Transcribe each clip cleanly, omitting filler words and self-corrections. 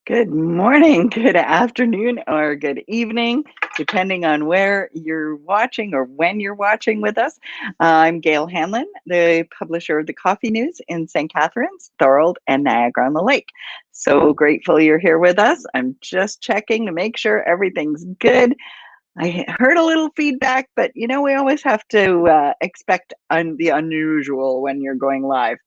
Good morning, good afternoon, or good evening, depending on where you're watching or when you're watching with us. I'm Gail Hanlon, the publisher of the Coffee News in St. Catharines, Thorold, and Niagara-on-the-Lake. So grateful you're here with us. I'm just checking to make sure everything's good. I heard a little feedback, but we always have to expect the unusual when you're going live.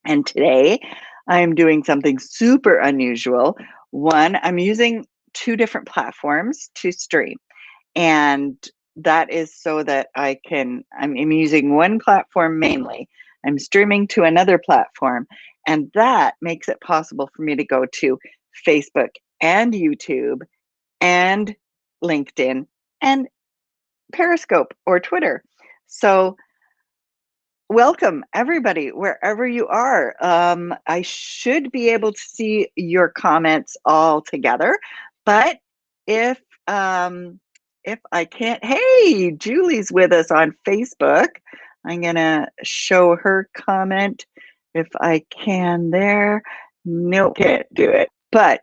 And today I'm doing something super unusual. One, I'm using two different platforms to stream. And that is so that I'm using one platform mainly. I'm streaming to another platform. And that makes it possible for me to go to Facebook and YouTube and LinkedIn and Periscope or Twitter. So welcome, everybody, wherever you are. I should be able to see your comments all together, but if I can't, hey, Julie's with us on Facebook. I'm gonna show her comment if I can there. No, can't do it. But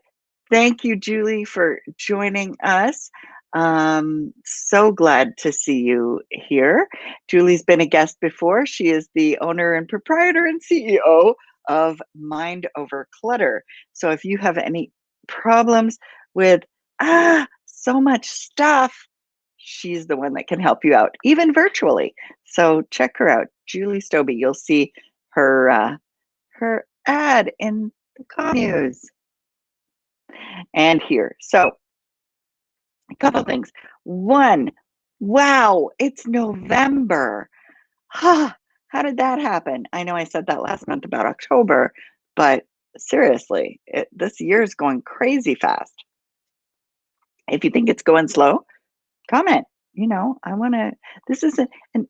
thank you, Julie, for joining us. So glad to see you here. Julie's been a guest before. She is the owner and proprietor and CEO of Mind Over Clutter. So if you have any problems with so much stuff, she's the one that can help you out, even virtually. So check her out, Julie Stobie. You'll see her her ad in the Coffee News and here. So a couple things. One, wow, it's November. How did that happen? I know I said that last month about October, but seriously, this year is going crazy fast. If you think it's going slow, comment. This is an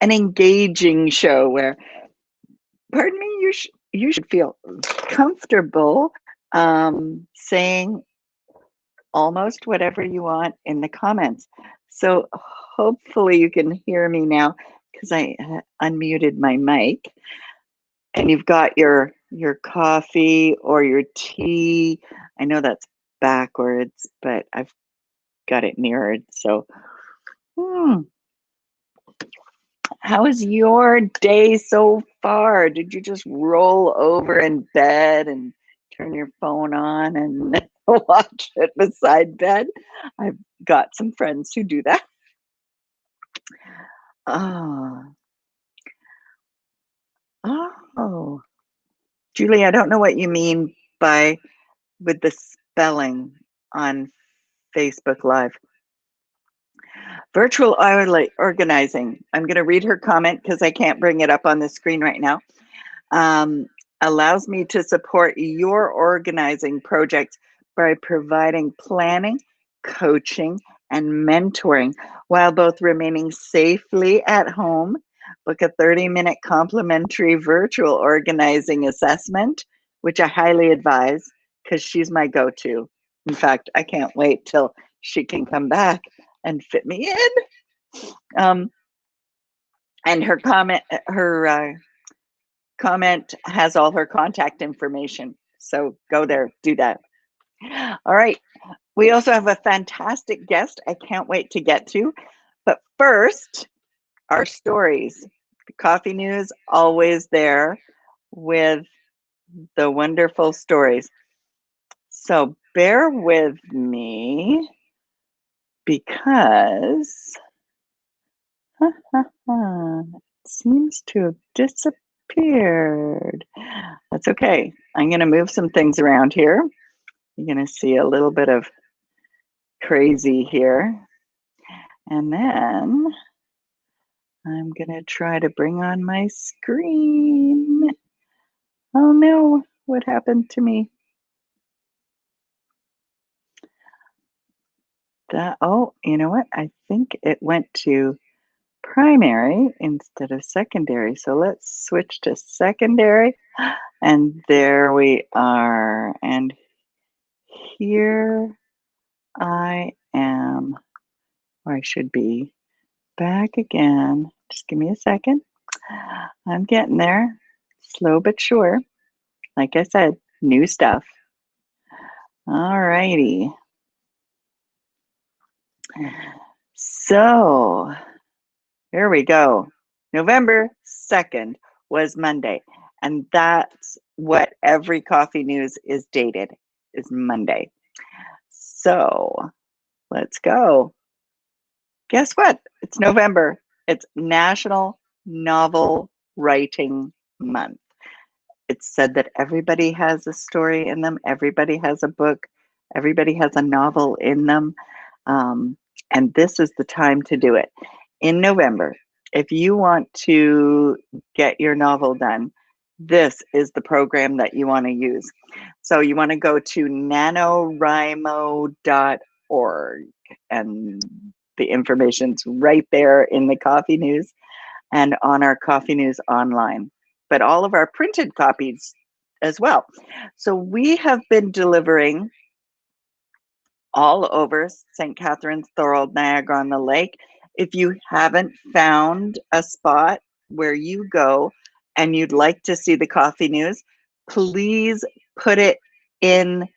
engaging show where, pardon me, you should feel comfortable saying almost whatever you want in the comments. So hopefully you can hear me now because I unmuted my mic. And you've got your coffee or your tea. I know that's backwards, but I've got it mirrored. So, how is your day so far? Did you just roll over in bed and turn your phone on and watch it beside bed? I've got some friends who do that. Oh, Julie, I don't know what you mean with the spelling on Facebook Live. Virtual organizing. I'm going to read her comment because I can't bring it up on the screen right now. Allows me to support your organizing projects by providing planning, coaching, and mentoring while both remaining safely at home. Book a 30-minute complimentary virtual organizing assessment, which I highly advise because she's my go-to. In fact, I can't wait till she can come back and fit me in. And her comment has all her contact information. So go there, do that. All right. We also have a fantastic guest I can't wait to get to. But first, our stories. The Coffee News, always there with the wonderful stories. So bear with me because it seems to have disappeared. That's okay. I'm going to move some things around here. You're going to see a little bit of crazy here. And then I'm going to try to bring on my screen. Oh no, what happened to me? Oh, you know what? I think it went to primary instead of secondary. So let's switch to secondary. And there we are. And here I am, or I should be, back again. Just give me a second. I'm getting there, slow but sure. Like I said, New stuff. All righty. So here we go. November 2nd was Monday, and that's what every coffee news is dated, is Monday. So let's go. Guess what? It's November. It's National Novel Writing Month. It's said that everybody has a story in them, everybody has a book, everybody has a novel in them. And this is the time to do it. In November, if you want to get your novel done, this is the program that you want to use. So you want to go to nanowrimo.org, and the information's right there in the Coffee News and on our Coffee News online, but all of our printed copies as well. So we have been delivering all over St. Catharines, Thorold, Niagara-on-the-Lake. If you haven't found a spot where you go and you'd like to see the Coffee News, please put it in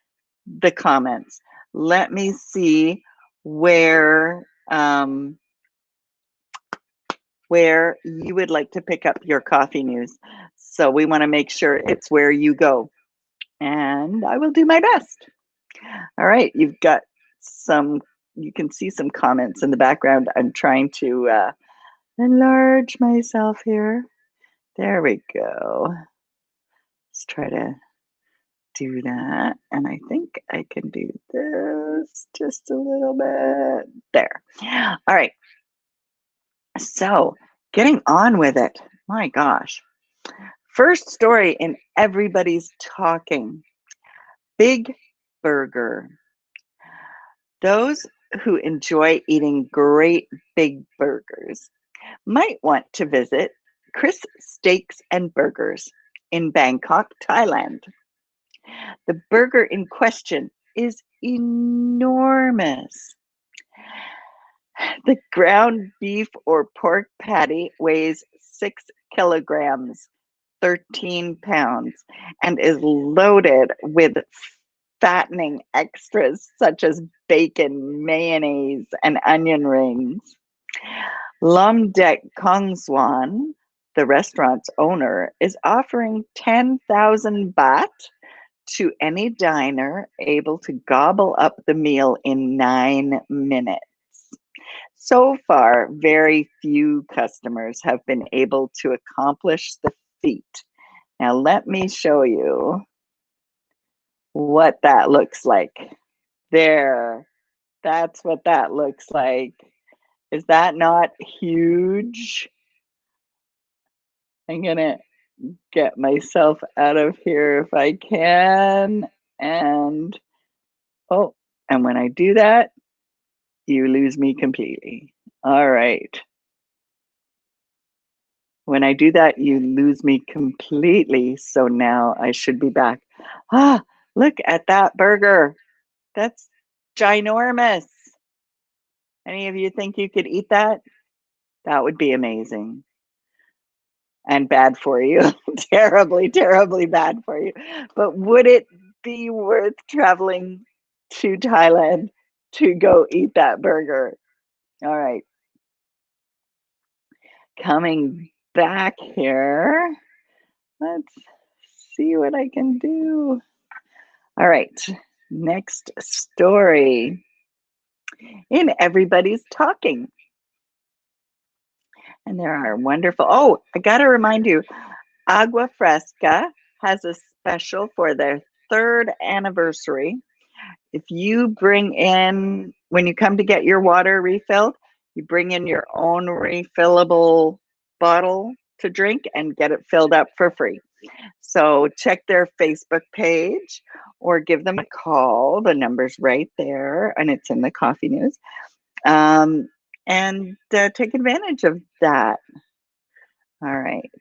the comments. Let me see where you would like to pick up your Coffee News. So we want to make sure it's where you go, and I will do my best. All right, you've got some, you can see some comments in the background. I'm trying to enlarge myself here. There we go. Let's try to do that. And I think I can do this just a little bit. There. All right. So getting on with it. My gosh. First story in Everybody's Talking. Big Burger. Those who enjoy eating great big burgers might want to visit Chris Steaks and Burgers in Bangkok, Thailand. The burger in question is enormous. The ground beef or pork patty weighs 6 kilograms, 13 pounds, and is loaded with fattening extras such as bacon, mayonnaise, and onion rings. Lomdek Kongswan, the restaurant's owner, is offering 10,000 baht to any diner able to gobble up the meal in 9 minutes. So far, very few customers have been able to accomplish the feat. Now, let me show you what that looks like. There, that's what that looks like. Is that not huge? I'm gonna get myself out of here if I can. And, oh, and when I do that, you lose me completely. All right. When I do that, you lose me completely. So now I should be back. Ah, look at that burger. That's ginormous. Any of you think you could eat that? That would be amazing. And bad for you. Terribly, terribly bad for you. But would it be worth traveling to Thailand to go eat that burger? All right. Coming back here. Let's see what I can do. All right. Next story. In Everybody's Talking. And there are wonderful. Oh, I got to remind you, Agua Fresca has a special for their 3rd anniversary. If you bring in, when you come to get your water refilled, you bring in your own refillable bottle to drink and get it filled up for free. So check their Facebook page or give them a call. The number's right there and it's in the Coffee News. And take advantage of that. All right.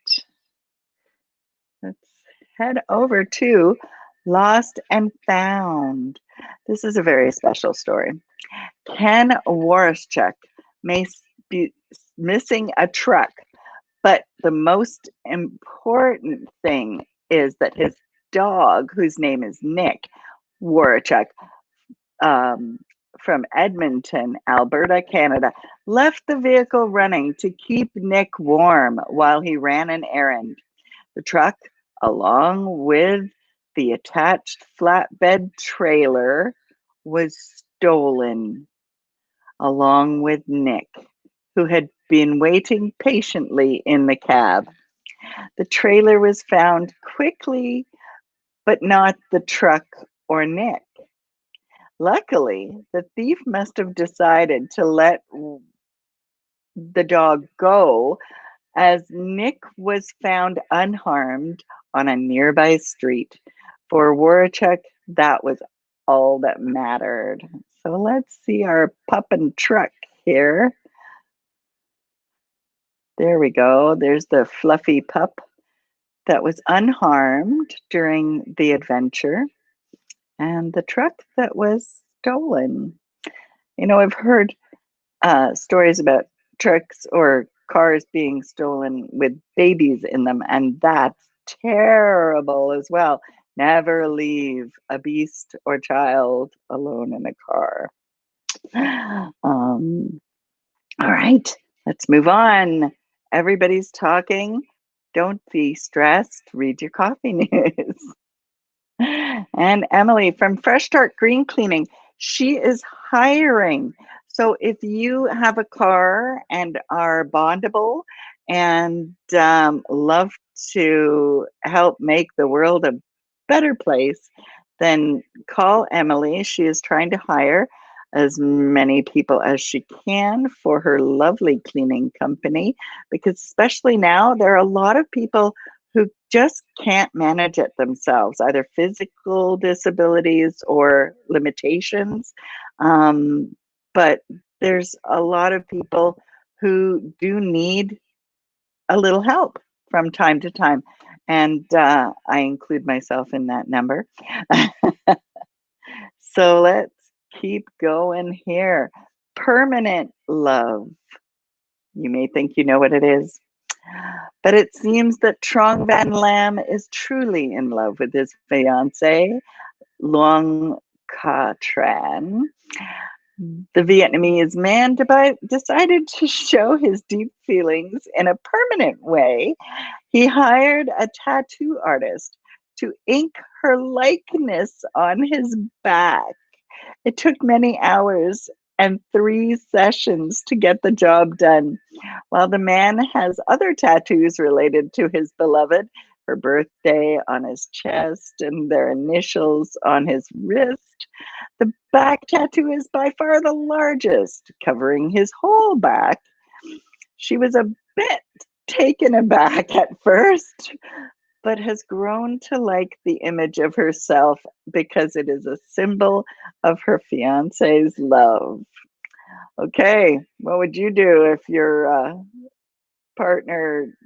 Let's head over to Lost and Found. This is a very special story. Ken Waraschuk may be missing a truck, but the most important thing is that his dog, whose name is Nick Warchuk, um, from Edmonton, Alberta, Canada, left the vehicle running to keep Nick warm while he ran an errand. The truck, along with the attached flatbed trailer, was stolen, along with Nick, who had been waiting patiently in the cab. The trailer was found quickly, but not the truck or Nick. Luckily, the thief must have decided to let the dog go, as Nick was found unharmed on a nearby street. For Warchuk, that was all that mattered. So let's see our pup and truck here. There we go. There's the fluffy pup that was unharmed during the adventure, and the truck that was stolen. You know, I've heard stories about trucks or cars being stolen with babies in them, and that's terrible as well. Never leave a beast or child alone in a car. All right, let's move on. Everybody's talking. Don't be stressed. Read your coffee news. And Emily from Fresh Start Green Cleaning, she is hiring. So if you have a car and are bondable and love to help make the world a better place, then call Emily. She is trying to hire as many people as she can for her lovely cleaning company, because especially now, there are a lot of people who just can't manage it themselves, either physical disabilities or limitations. But there's a lot of people who do need a little help from time to time. And I include myself in that number. So let's keep going here. Permanent love. You may think you know what it is, but it seems that Trong Van Lam is truly in love with his fiancée, Luong Ka Tran. The Vietnamese man decided to show his deep feelings in a permanent way. He hired a tattoo artist to ink her likeness on his back. It took many hours and 3 sessions to get the job done. While the man has other tattoos related to his beloved, her birthday on his chest and their initials on his wrist, the back tattoo is by far the largest, covering his whole back. She was a bit taken aback at first, but has grown to like the image of herself because it is a symbol of her fiance's love. Okay, what would you do if your partner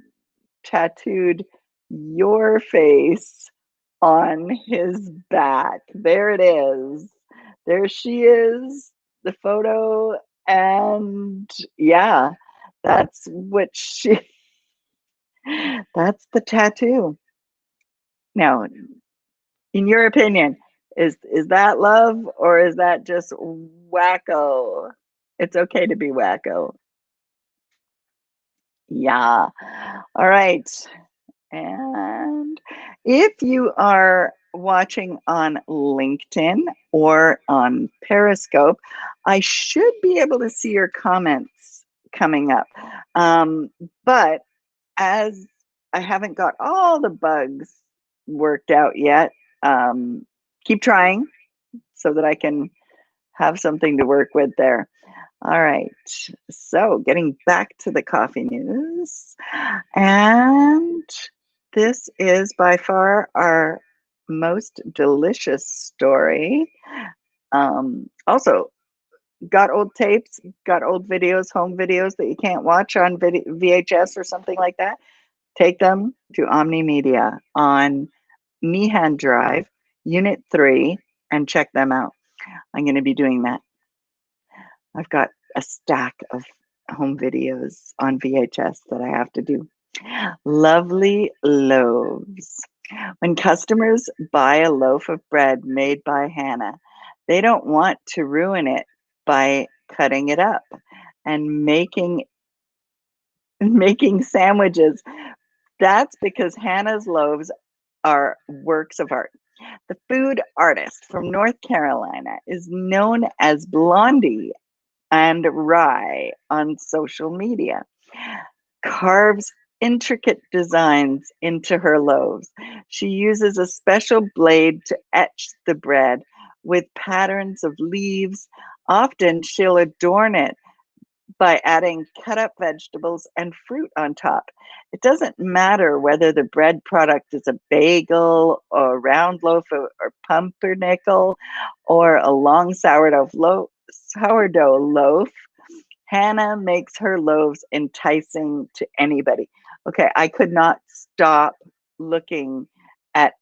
tattooed your face on his back? There it is. There she is, the photo, and yeah, that's what she that's the tattoo. Now, in your opinion, is that love or is that just wacko? It's okay to be wacko. Yeah. All right. And if you are watching on LinkedIn or on Periscope, I should be able to see your comments coming up. But as I haven't got all the bugs worked out yet, keep trying so that I can have something to work with there. All right, so getting back to the coffee news, and this is by far our most delicious story. Also, got old tapes, got old videos, home videos that you can't watch on VHS or something like that. Take them to Omni Media on Meehan Drive, Unit 3, and check them out. I'm going to be doing that. I've got a stack of home videos on VHS that I have to do. Lovely loaves. When customers buy a loaf of bread made by Hannah, they don't want to ruin it by cutting it up and making sandwiches. That's because Hannah's loaves are works of art. The food artist from North Carolina is known as Blondie and Rye on social media, carves intricate designs into her loaves. She uses a special blade to etch the bread with patterns of leaves. Often she'll adorn it by adding cut up vegetables and fruit on top. It doesn't matter whether the bread product is a bagel or a round loaf or pumpernickel or a long sourdough loaf. Hannah makes her loaves enticing to anybody. Okay, I could not stop looking at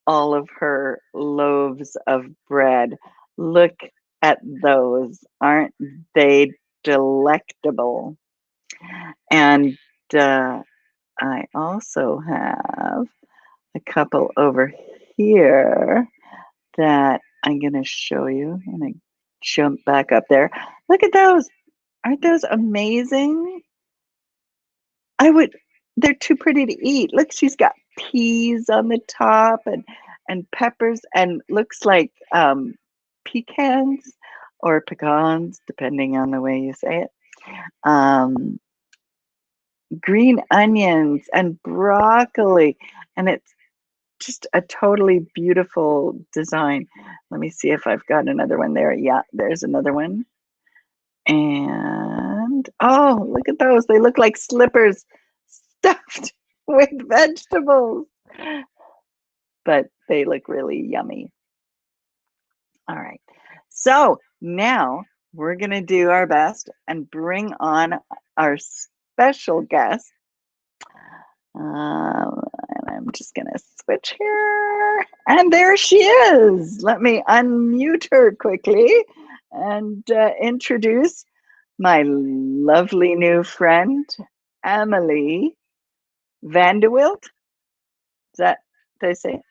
all of her loaves of bread. Look at those. Aren't they delectable? And I also have a couple over here that I'm going to show you. I'm going to jump back up there. Look at those. Aren't those amazing? I would they're too pretty to eat. Look, she's got peas on the top and peppers and looks like pecans or pecans, depending on the way you say it. Um, green onions and broccoli, and it's just a totally beautiful design. Let me see if I've got another one there. Yeah, there's another one. And oh, look at those. They look like slippers stuffed with vegetables, but they look really yummy. All right. So now we're going to do our best and bring on our special guest. And I'm just going to switch here. And there she is. Let me unmute her quickly and introduce my lovely new friend, Emily Vanderwilt. Is that, did I say?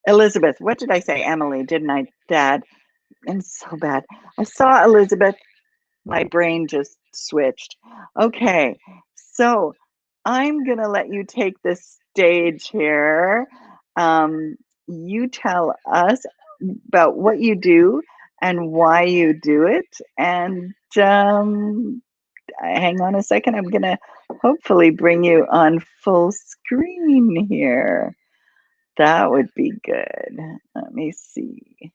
Elizabeth. What did I say? Emily, didn't I, Dad? I'm so bad. I saw Elizabeth. My brain just switched. Okay, so I'm going to let you take the stage here. You tell us about what you do and why you do it. And hang on a second. I'm going to hopefully bring you on full screen here. That would be good. Let me see.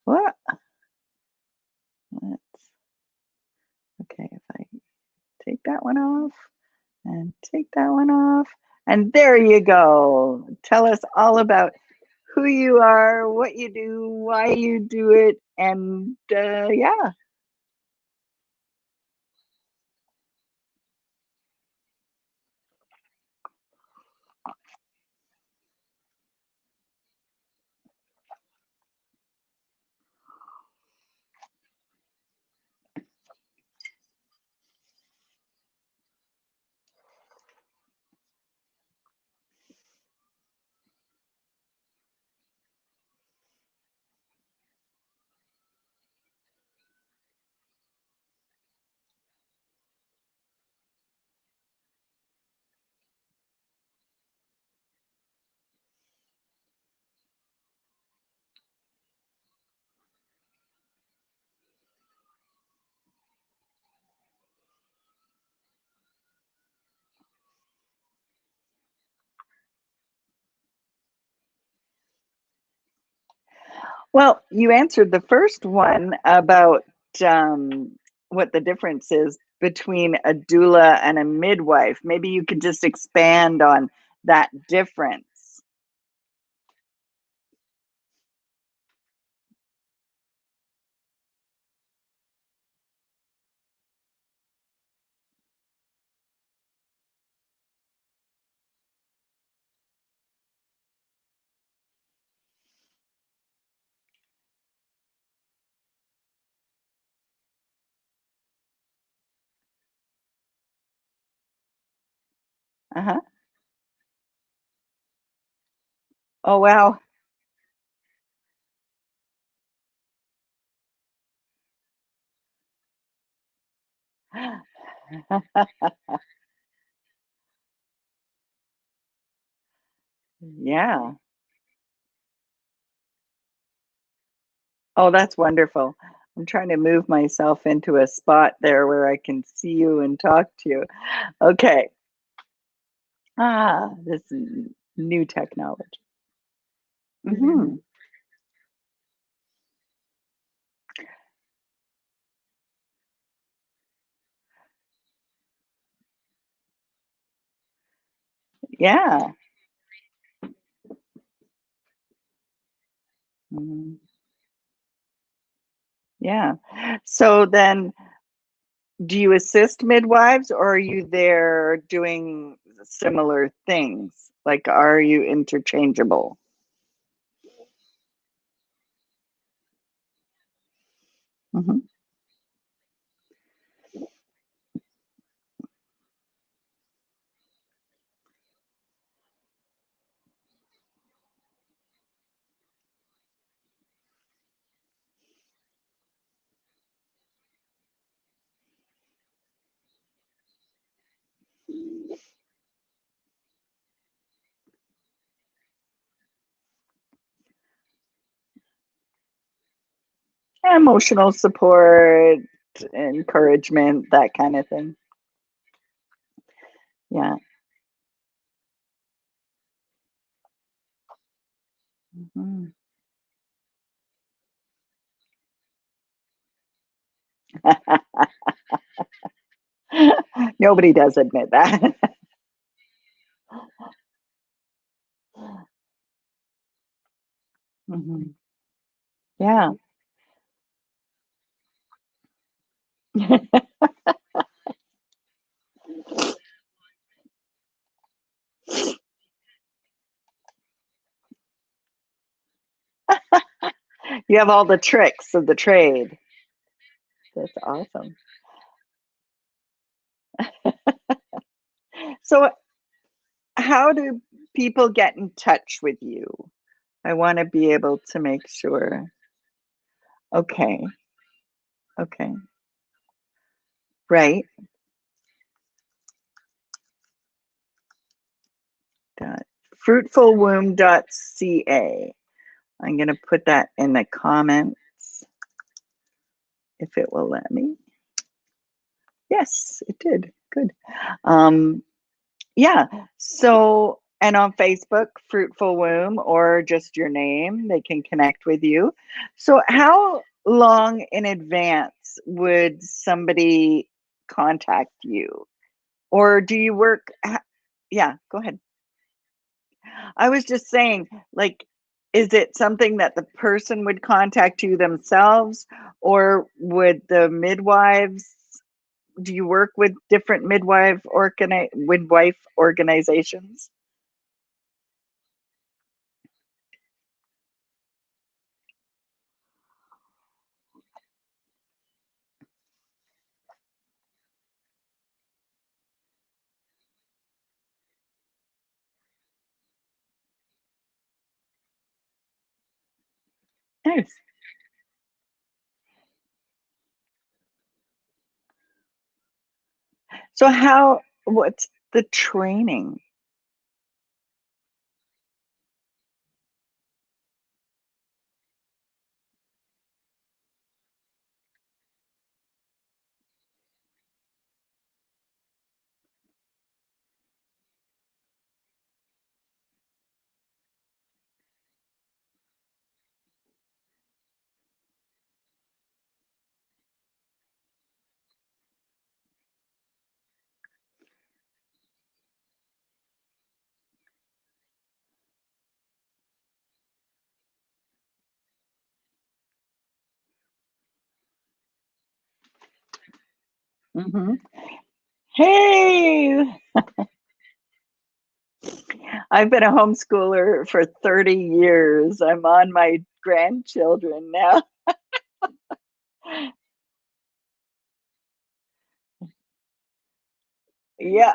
What? Okay, if I take that one off and take that one off. And there you go. Tell us all about who you are, what you do, why you do it, and yeah. Well, you answered the first one about what the difference is between a doula and a midwife. Maybe you could just expand on that difference. Uh-huh. Oh, wow. Yeah. Oh, that's wonderful. I'm trying to move myself into a spot there where I can see you and talk to you. Okay. This new technology. Mhm. Yeah. Mhm. Yeah. So then, do you assist midwives or are you there doing similar things? Like, are you interchangeable? Mhm. Emotional support, encouragement, that kind of thing. Yeah. Mhm. Nobody does admit that. Mhm. Yeah. You have all the tricks of the trade. That's awesome. So, how do people get in touch with you? I wanna be able to make sure. Okay, okay. Right. Dot fruitfulwomb.ca. I'm gonna put that in the comments if it will let me. Yes, it did. Good. Um, yeah. So, and on Facebook, Fruitful Womb, or just your name, they can connect with you. So, how long in advance would somebody contact you? Or do you work? Yeah, go ahead. I was just saying, like, is it something that the person would contact you themselves, or would the midwives? Do you work with different midwife organizations? Nice. So what's the training? Mhm. Hey, I've been a homeschooler for 30 years. I'm on my grandchildren now. Yeah.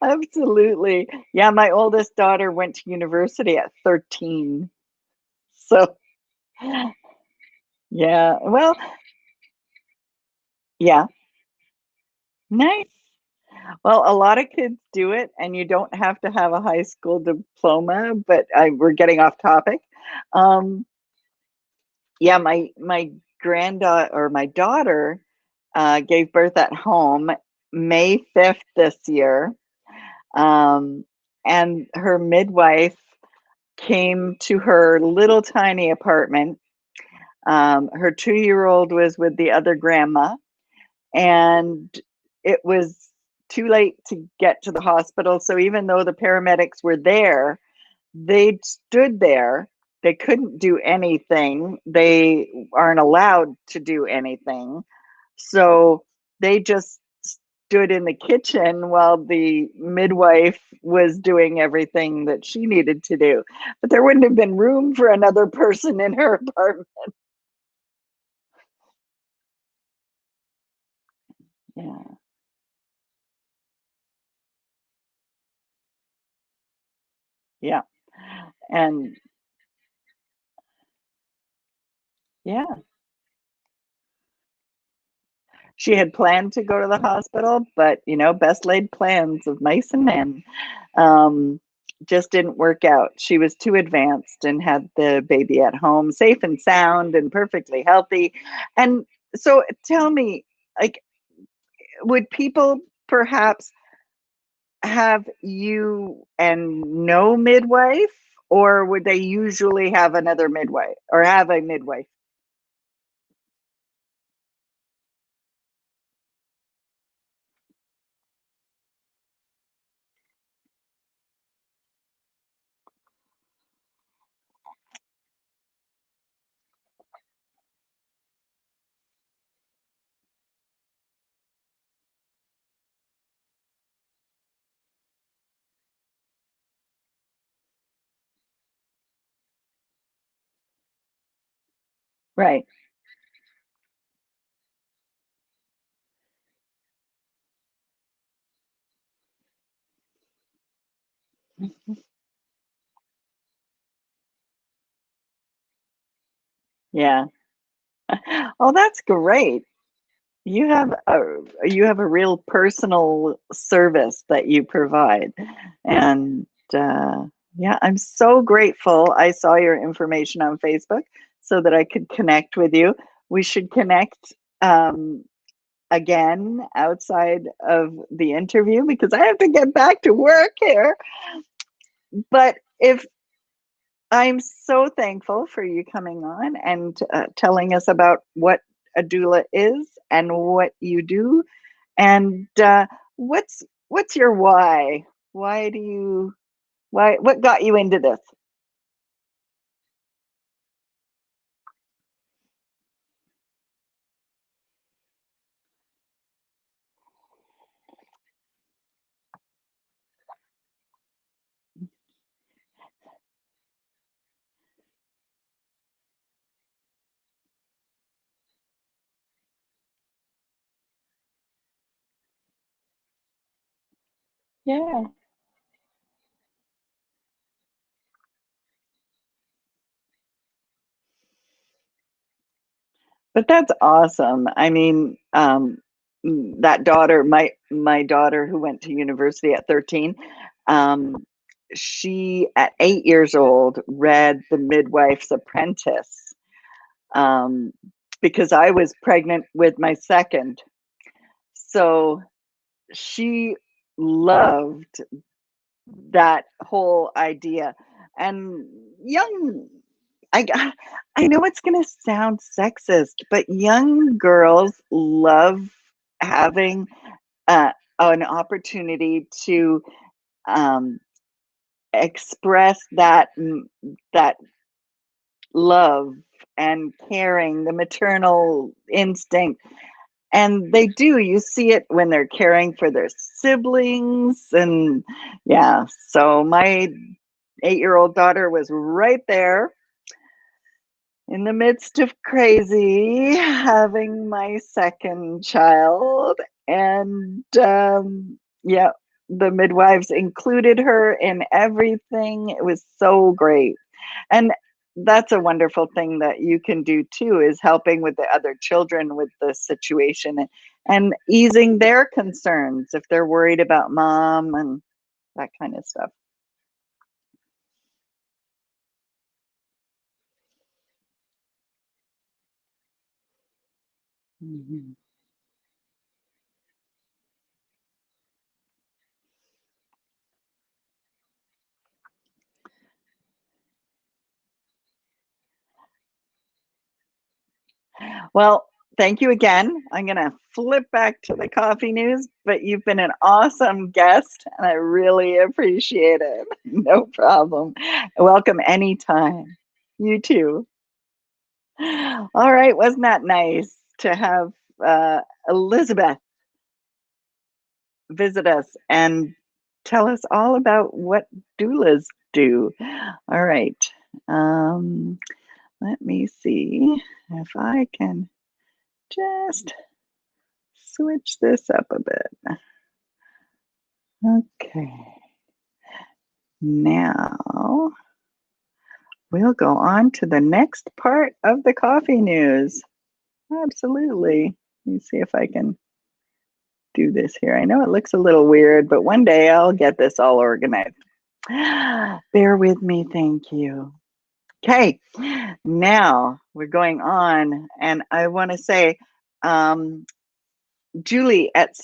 Absolutely. Yeah, my oldest daughter went to university at 13. So, yeah. Well, yeah. Nice. Well, a lot of kids do it, and you don't have to have a high school diploma, but we're getting off topic. Um, yeah, my granddaughter or my daughter gave birth at home May 5th this year. Um, and her midwife came to her little tiny apartment. Her 2-year-old was with the other grandma, and it was too late to get to the hospital. So even though the paramedics were there, they stood there. They couldn't do anything. They aren't allowed to do anything. So they just stood in the kitchen while the midwife was doing everything that she needed to do. But there wouldn't have been room for another person in her apartment. Yeah, yeah. And yeah, she had planned to go to the hospital, but best laid plans of mice and men um, just didn't work out. She was too advanced and had the baby at home, safe and sound and perfectly healthy. And so tell me, like, would people perhaps have you and no midwife, or would they usually have another midwife or have a midwife? Right. Yeah. Oh, that's great. You have a real personal service that you provide, and yeah, I'm so grateful. I saw your information on Facebook so that I could connect with you. We should connect again outside of the interview because I have to get back to work here. But if I'm so thankful for you coming on and telling us about what a doula is and what you do. And what's your why? Why do you why what got you into this? Yeah. But that's awesome. I mean, that daughter, my daughter who went to university at 13, um, she at 8 years old read The Midwife's Apprentice um, because I was pregnant with my second. So she loved that whole idea. And young, I, I know it's going to sound sexist, but young girls love having an opportunity to um, express that love and caring, the maternal instinct. And they do. You see it when they're caring for their siblings. And yeah, so my 8-year-old daughter was right there in the midst of crazy having my second child. And yeah, the midwives included her in everything. It was so great. And that's a wonderful thing that you can do too, is helping with the other children with the situation and easing their concerns if they're worried about mom and that kind of stuff. Mhm. Well, thank you again. I'm going to flip back to the coffee news, but you've been an awesome guest and I really appreciate it. No problem. Welcome anytime. You too. All right. Wasn't that nice to have Elizabeth visit us and tell us all about what doulas do? All right. Um, let me see if I can just switch this up a bit. Okay. Now we'll go on to the next part of the coffee news. Absolutely. Let me see if I can do this here. I know it looks a little weird, but one day I'll get this all organized. Bear with me, thank you. Okay, now we're going on, and I want to say, Julie at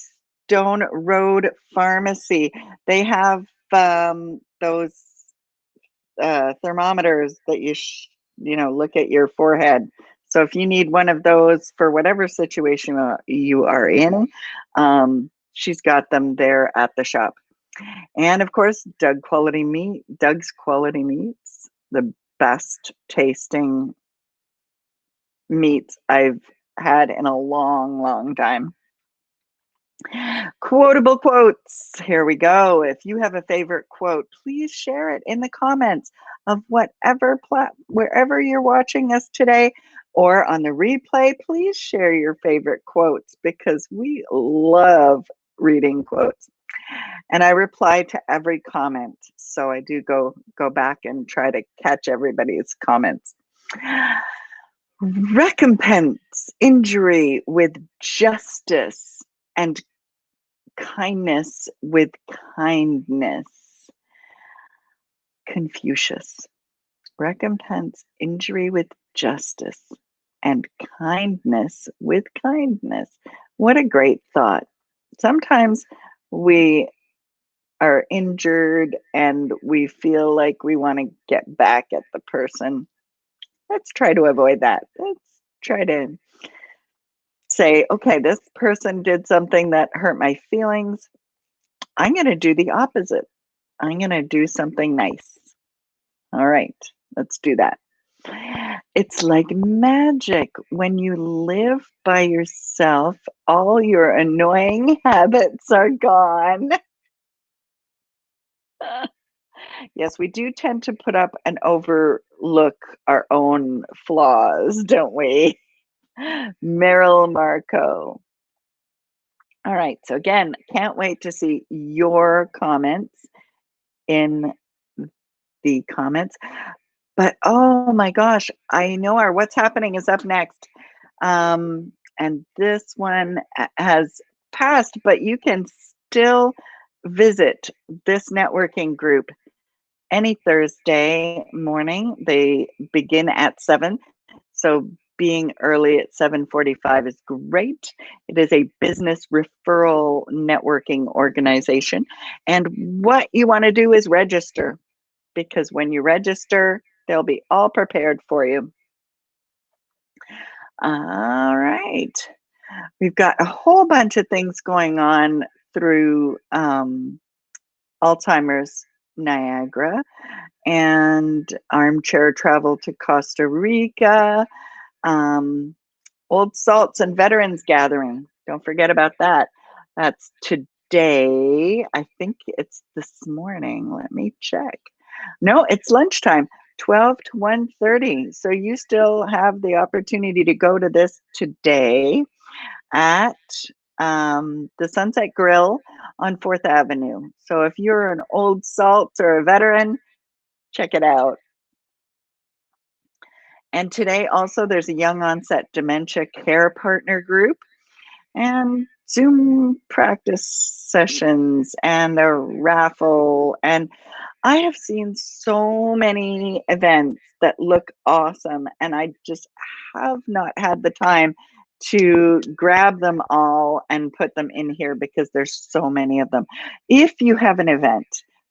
Stone Road Pharmacy, they have those thermometers that you know, look at your forehead. So if you need one of those for whatever situation you are in, she's got them there at the shop. And of course, Doug's Quality Meats, the best tasting meats I've had in a long, long time. Quotable quotes. Here we go. If you have a favorite quote, please share it in the comments of wherever you're watching us today or on the replay. Please share your favorite quotes because we love reading quotes. And I reply to every comment. So I do go back and try to catch everybody's comments. Recompense injury with justice and kindness with kindness. Confucius. Recompense injury with justice and kindness with kindness. What a great thought. Sometimes we are injured and we feel like we want to get back at the person. Let's try to avoid that. Let's try to say, okay, this person did something that hurt my feelings. I'm going to do the opposite. I'm going to do something nice. All right, let's do that. It's like magic. When you live by yourself, all your annoying habits are gone. Yes, we do tend to put up and overlook our own flaws, don't we? Meryl Marco. All right, so again, can't wait to see your comments in the comments. But oh my gosh, I know our What's Happening is up next. And this one has passed, but you can still visit this networking group any Thursday morning. They begin at 7. So being early at 7:45 is great. It is a business referral networking organization. And what you want to do is register, because when you register, they'll be all prepared for you. All right. We've got a whole bunch of things going on through Alzheimer's Niagara and armchair travel to Costa Rica, Old Salts and Veterans Gathering. Don't forget about that. That's today. I think it's this morning. Let me check. No, it's lunchtime, 12 to 1:30. So you still have the opportunity to go to this today at the Sunset Grill on 4th Avenue. So if you're an old salt or a veteran, check it out. And today also there's a young onset dementia care partner group and Zoom practice sessions and a raffle. And I have seen so many events that look awesome, and I just have not had the time to grab them all and put them in here because there's so many of them. If you have an event,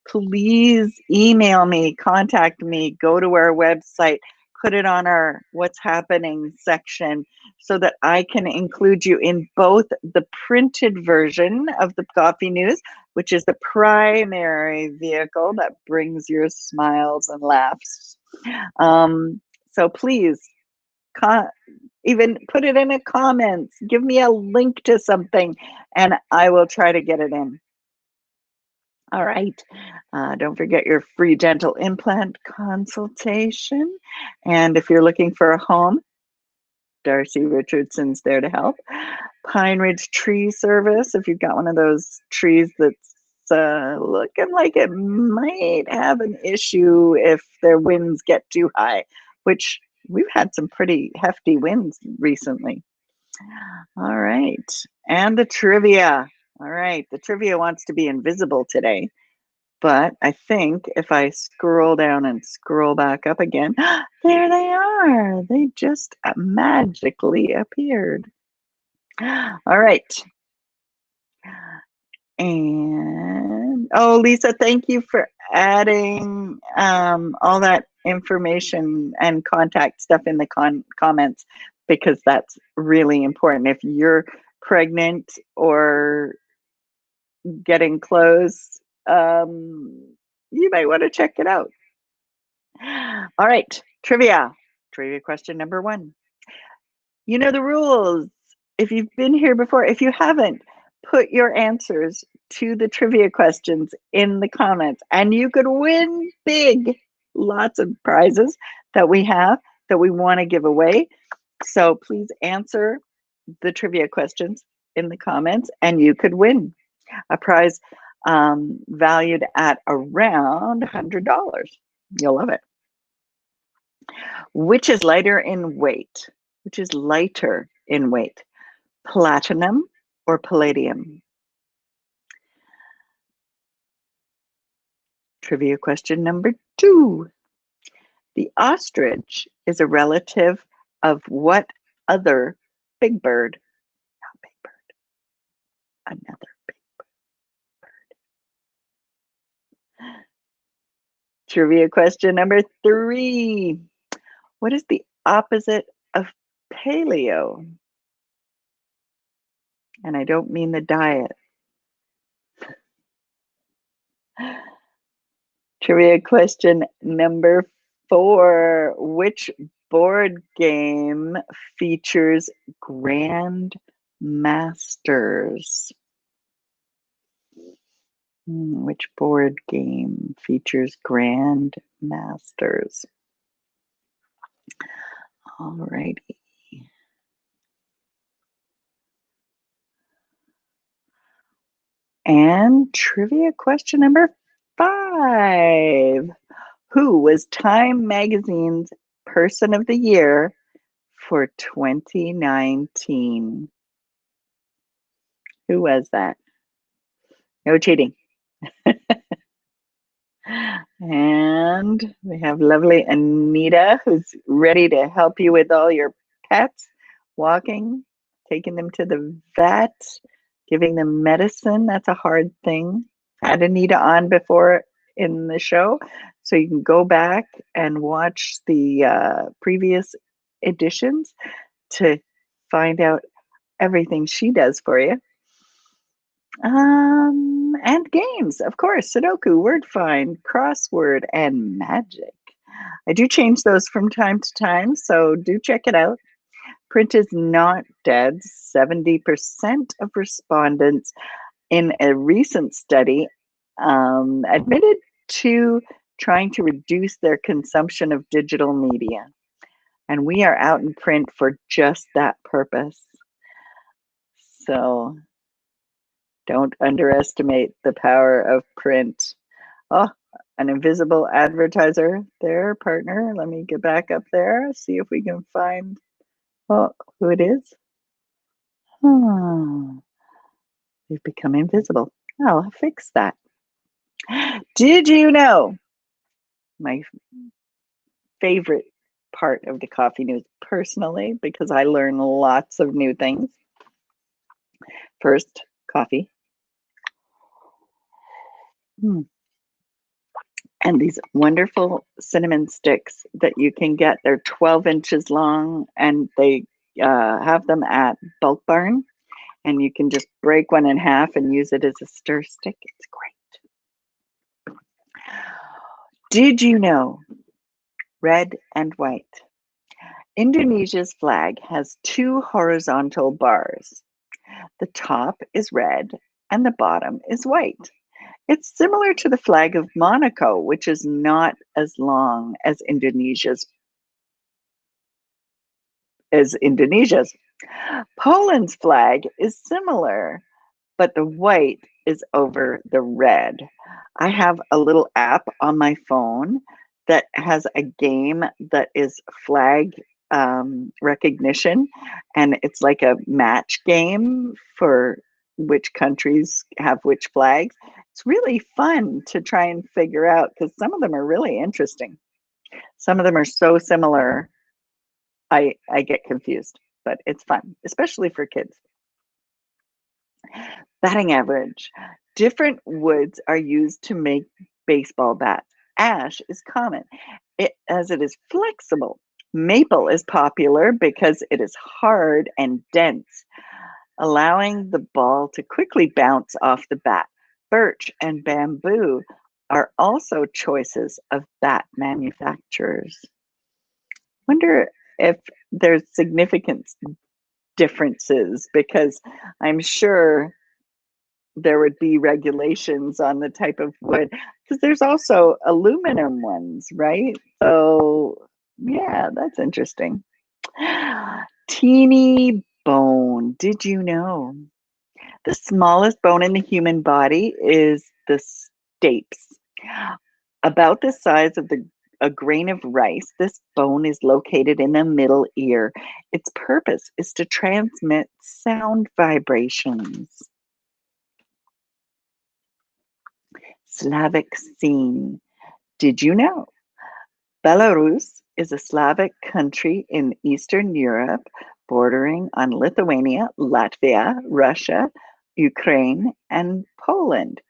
please email me, contact me, go to our website, put it on our What's Happening section so that I can include you in both the printed version of the Coffee News, which is the primary vehicle that brings your smiles and laughs. So please, even put it in a comments, give me a link to something, and I will try to get it in. All right. Don't forget your free dental implant consultation. And if you're looking for a home, Darcy Richardson's there to help. Pine Ridge Tree Service, if you've got one of those trees that's looking like it might have an issue if their winds get too high, which we've had some pretty hefty winds recently. All right. And the trivia. All right. The trivia wants to be invisible today. But I think if I scroll down and scroll back up again, there they are. They just magically appeared. All right. And oh, Lisa, thank you for adding all that information and contact stuff in the comments, because that's really important. If you're pregnant or getting close, you might want to check it out. All right, trivia. Trivia question number 1. You know the rules. If you've been here before, if you haven't, put your answers to the trivia questions in the comments, and you could win big. Lots of prizes that we have that we want to give away. So please answer the trivia questions in the comments, and you could win a prize valued at around $100. You'll love it. Which is lighter in weight? Which is lighter in weight? Platinum or palladium? Trivia question number 2. The ostrich is a relative of what other big bird? Not big bird. Another big bird. Trivia question number 3. What is the opposite of paleo? And I don't mean the diet. Trivia question number 4. Which board game features Grand Masters? Which board game features Grand Masters? All righty. And trivia question number 5. Who was Time Magazine's Person of the Year for 2019? Who was that? No cheating. And we have lovely Anita, who's ready to help you with all your pets, walking, taking them to the vet, giving them medicine. That's a hard thing. Had Anita on before in the show, so you can go back and watch the previous editions to find out everything she does for you. And games, of course, Sudoku, word find, crossword, and magic. I do change those from time to time, so do check it out. Print is not dead. 70% of respondents in a recent study admitted to trying to reduce their consumption of digital media. And we are out in print for just that purpose. So Don't underestimate the power of print. Oh, an invisible advertiser there, partner. Let me get back up there, see if we can find who it is. They've become invisible. I'll fix that. Did you know my favorite part of the coffee news personally, because I learn lots of new things? First, coffee. And these wonderful cinnamon sticks that you can get. They're 12 inches long, and they have them at Bulk Barn. And you can just break one in half and use it as a stir stick. It's great. Did you know red and white? Indonesia's flag has 2 horizontal bars. The top is red and the bottom is white. It's similar to the flag of Monaco, which is not as long as Indonesia's. Poland's flag is similar, but the white is over the red. I have a little app on my phone that has a game that is flag recognition, and it's like a match game for which countries have which flags. It's really fun to try and figure out because some of them are really interesting. Some of them are so similar, I get confused, but it's fun, especially for kids. Batting average. Different woods are used to make baseball bats. Ash is common as it is flexible. Maple is popular because it is hard and dense, allowing the ball to quickly bounce off the bat. Birch and bamboo are also choices of bat manufacturers. Wonder if there's significant differences, because I'm sure there would be regulations on the type of wood, because there's also aluminum ones, right? So yeah, that's interesting. Teeny bone. Did you know the smallest bone in the human body is the stapes? About the size of a grain of rice, this bone is located in the middle ear. Its purpose is to transmit sound vibrations. Slavic scene. Did you know Belarus is a Slavic country in Eastern Europe, bordering on Lithuania, Latvia, Russia, Ukraine, and Poland?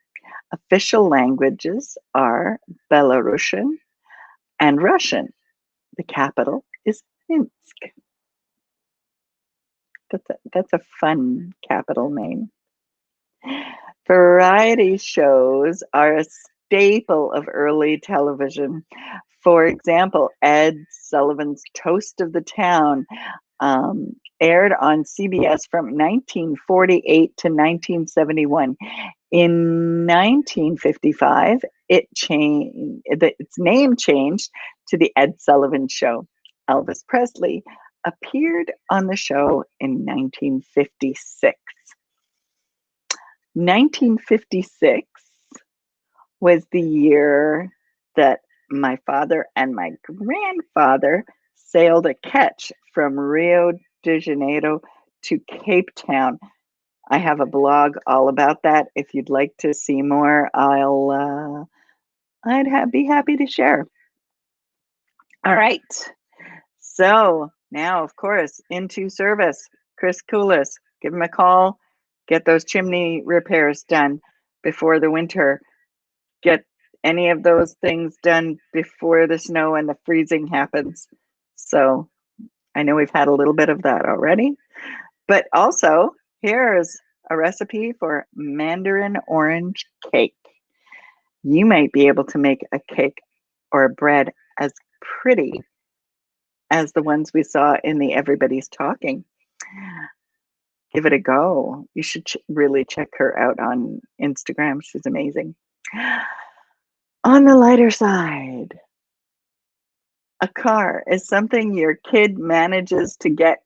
Official languages are Belarusian and Russian. The capital is Minsk. That's a fun capital name. Variety shows are a staple of early television. For example, Ed Sullivan's Toast of the Town aired on CBS from 1948 to 1971. In 1955, its name changed to The Ed Sullivan Show. Elvis Presley appeared on the show in 1956. 1956 was the year that my father and my grandfather sailed a ketch from Rio de Janeiro to Cape Town. I have a blog all about that. If you'd like to see more, I'd be happy to share. All right. So now, of course, into service. Chris Koulis, give him a call. Get those chimney repairs done before the winter. Get any of those things done before the snow and the freezing happens. So I know we've had a little bit of that already. But also, here's a recipe for Mandarin orange cake. You might be able to make a cake or a bread as pretty as the ones we saw in the Everybody's Talking. Give it a go. You should really check her out on Instagram. She's amazing. On the lighter side, a car is something your kid manages to get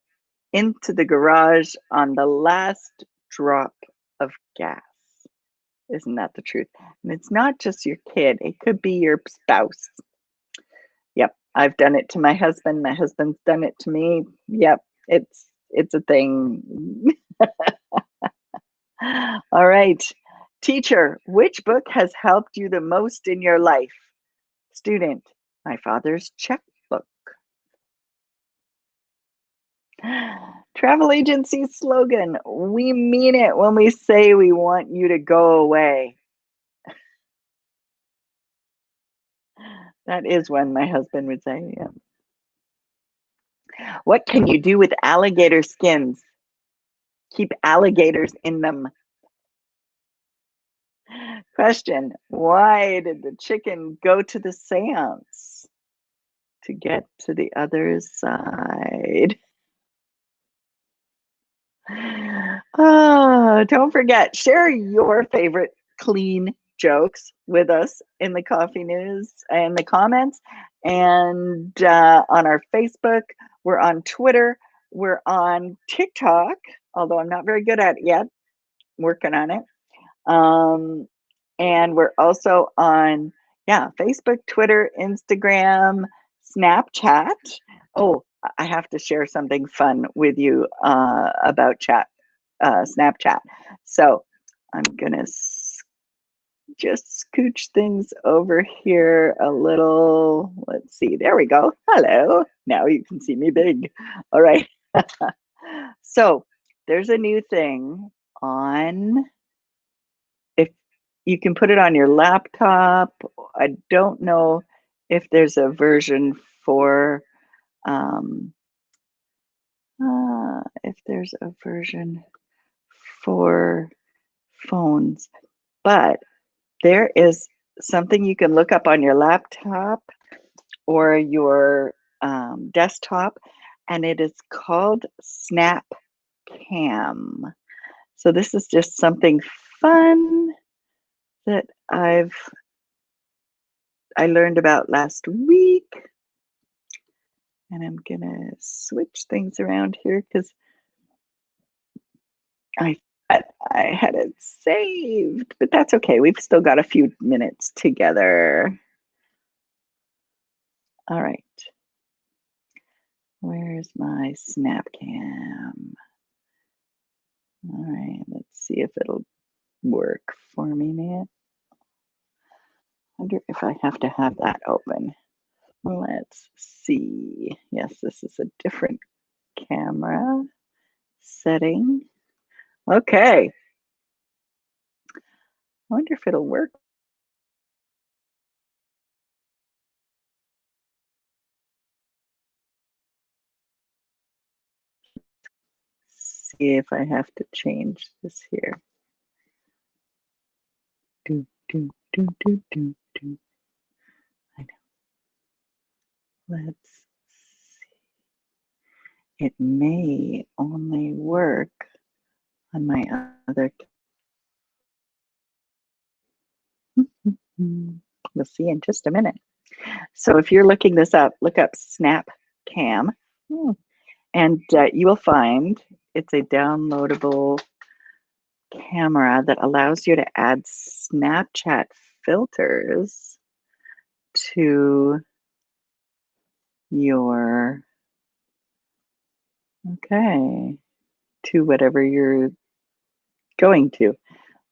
into the garage on the last drop of gas. Isn't that the truth? And it's not just your kid, it could be your spouse. Yep, I've done it to my husband. My husband's done it to me. Yep, it's a thing. All right. Teacher, which book has helped you the most in your life? Student, my father's checkbook. Travel agency slogan, we mean it when we say we want you to go away. That is one my husband would say. Yeah. What can you do with alligator skins? Keep alligators in them. Question, why did the chicken go to the seance? To get to the other side. Oh, don't forget, share your favorite clean jokes with us in the Coffee News and the comments, and on our Facebook. We're on Twitter. We're on TikTok, although I'm not very good at it yet. Working on it. And we're also on, Facebook, Twitter, Instagram, Snapchat. Oh, I have to share something fun with you about Snapchat. So I'm gonna just scooch things over here a little. Let's see. There we go. Hello. Now you can see me big. All right. So there's a new thing on. If you can put it on your laptop. I don't know if there's a version for if there's a version for phones, but there is something you can look up on your laptop or your desktop, and it is called Snap Cam. So this is just something fun that I learned about last week. And I'm gonna switch things around here because I had it saved, but that's okay. We've still got a few minutes together. All right. Where's my Snapcam? All right, let's see if it'll work for me now. Wonder if I have to have that open. Let's see. Yes, this is a different camera setting. Okay. I wonder if it'll work. See if I have to change this here. Do, do, do, do, do, do. I know. Let's see. It may only work on my other. We'll see in just a minute. So if you're looking this up, look up Snap Cam, and you will find it's a downloadable camera that allows you to add Snapchat filters to your, to whatever you're going to.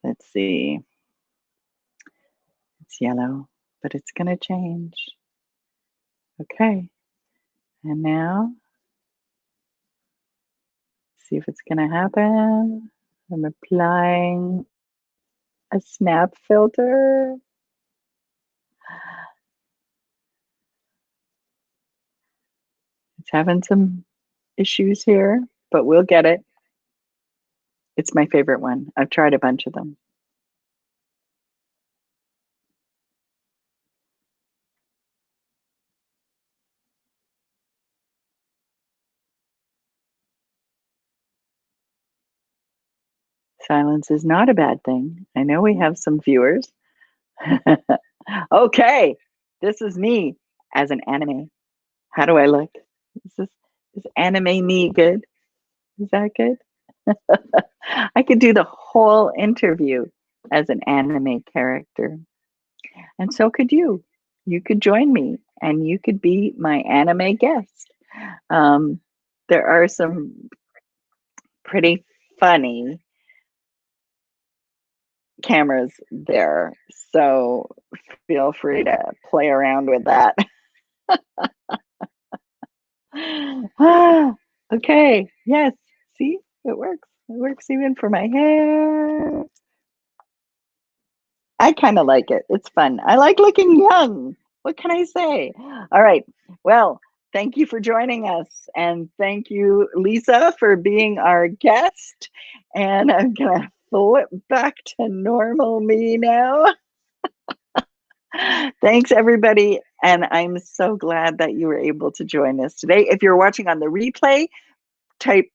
Let's see. It's yellow, but it's going to change. Okay. And now, see if it's going to happen. I'm applying a snap filter. It's having some issues here, but we'll get it. It's my favorite one. I've tried a bunch of them. Silence is not a bad thing. I know we have some viewers. Okay, this is me as an anime. How do I look? Is anime me good? Is that good? I could do the whole interview as an anime character. And so could you. You could join me and you could be my anime guest. Um, there are some pretty funny cameras there. So feel free to play around with that. Okay. Yes. See, it works. It works even for my hair. I kind of like it. It's fun. I like looking young. What can I say? All right. Well, thank you for joining us. And thank you, Lisa, for being our guest. And I'm going to flip back to normal me now. Thanks, everybody. And I'm so glad that you were able to join us today. If you're watching on the replay, type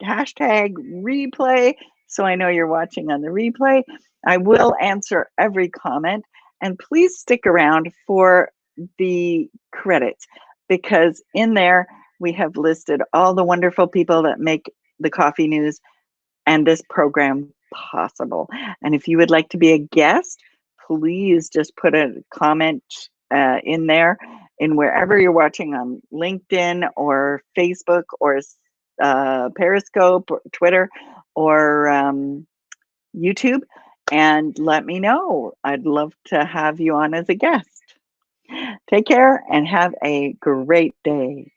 hashtag replay so I know you're watching on the replay. I will answer every comment, and please stick around for the credits, because in there we have listed all the wonderful people that make the Coffee News and this program possible. And if you would like to be a guest, please just put a comment in there, in wherever you're watching, on LinkedIn or Facebook or Periscope, or Twitter, or YouTube, and let me know. I'd love to have you on as a guest. Take care and have a great day.